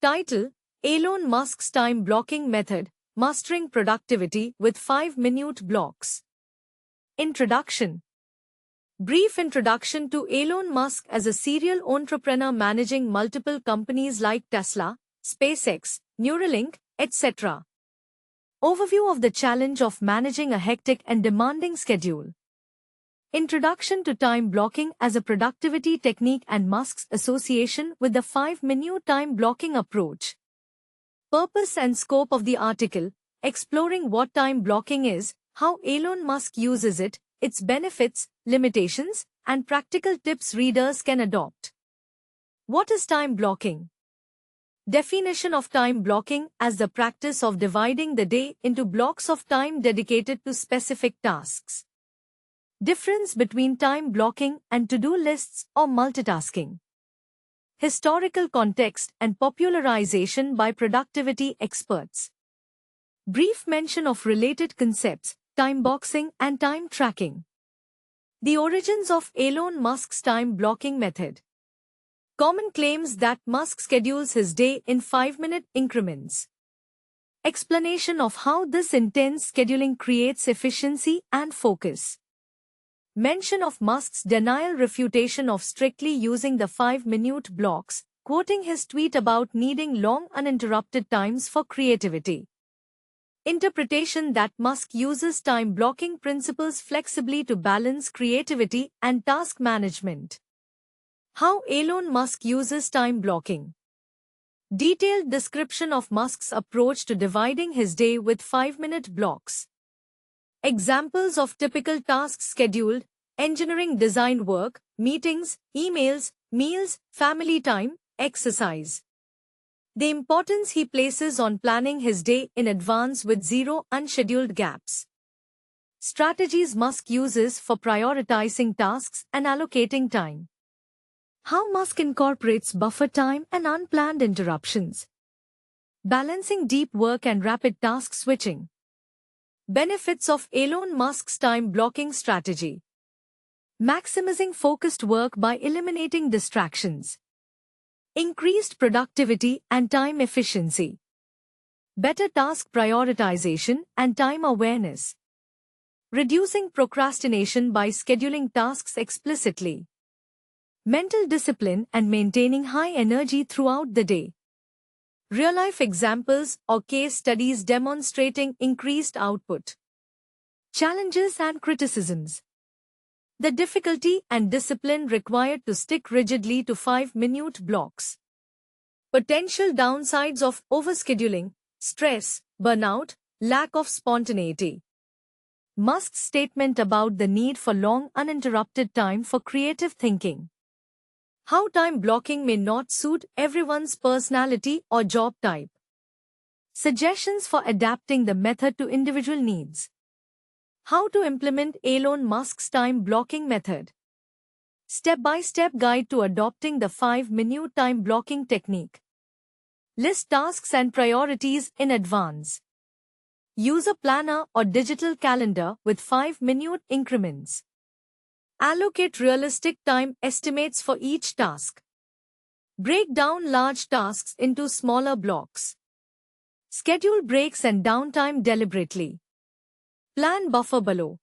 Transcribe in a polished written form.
Title: Elon Musk's Time Blocking Method, Mastering Productivity with 5-Minute Blocks. Introduction. Brief introduction to Elon Musk as a serial entrepreneur managing multiple companies like Tesla, SpaceX, Neuralink, etc. Overview of the challenge of managing a hectic and demanding schedule. Introduction to time blocking as a productivity technique and Musk's association with the 5-minute time blocking approach. Purpose and scope of the article: exploring what time blocking is, how Elon Musk uses it, its benefits, limitations, and practical tips readers can adopt. What is time blocking? Definition of time blocking as the practice of dividing the day into blocks of time dedicated to specific tasks. Difference between time blocking and to-do lists or multitasking. Historical context and popularization by productivity experts. Brief mention of related concepts, time boxing and time tracking. The origins of Elon Musk's time blocking method. Common claims that Musk schedules his day in 5-minute increments. Explanation of how this intense scheduling creates efficiency and focus. Mention of Musk's denial refutation of strictly using the 5-minute blocks, quoting his tweet about needing long uninterrupted times for creativity. Interpretation that Musk uses time blocking principles flexibly to balance creativity and task management. How Elon Musk uses time blocking. Detailed description of Musk's approach to dividing his day with 5-minute blocks. Examples of typical tasks scheduled: engineering design work, meetings, emails, meals, family time, exercise. The importance he places on planning his day in advance with 0 unscheduled gaps. Strategies Musk uses for prioritizing tasks and allocating time. How Musk incorporates buffer time and unplanned interruptions. Balancing deep work and rapid task switching. Benefits of Elon Musk's time blocking strategy. Maximizing focused work by eliminating distractions. Increased productivity and time efficiency. Better task prioritization and time awareness. Reducing procrastination by scheduling tasks explicitly. Mental discipline and maintaining high energy throughout the day. Real-life examples or case studies demonstrating increased output. Challenges and criticisms. The difficulty and discipline required to stick rigidly to 5-minute blocks. Potential downsides of overscheduling: stress, burnout, lack of spontaneity. Musk's statement about the need for long uninterrupted time for creative thinking. How time blocking may not suit everyone's personality or job type. Suggestions for adapting the method to individual needs. How to implement Elon Musk's time blocking method. Step-by-step guide to adopting the 5-minute time blocking technique. List tasks and priorities in advance. Use a planner or digital calendar with 5-minute increments. Allocate realistic time estimates for each task. Break down large tasks into smaller blocks. Schedule breaks and downtime deliberately. Plan buffer below.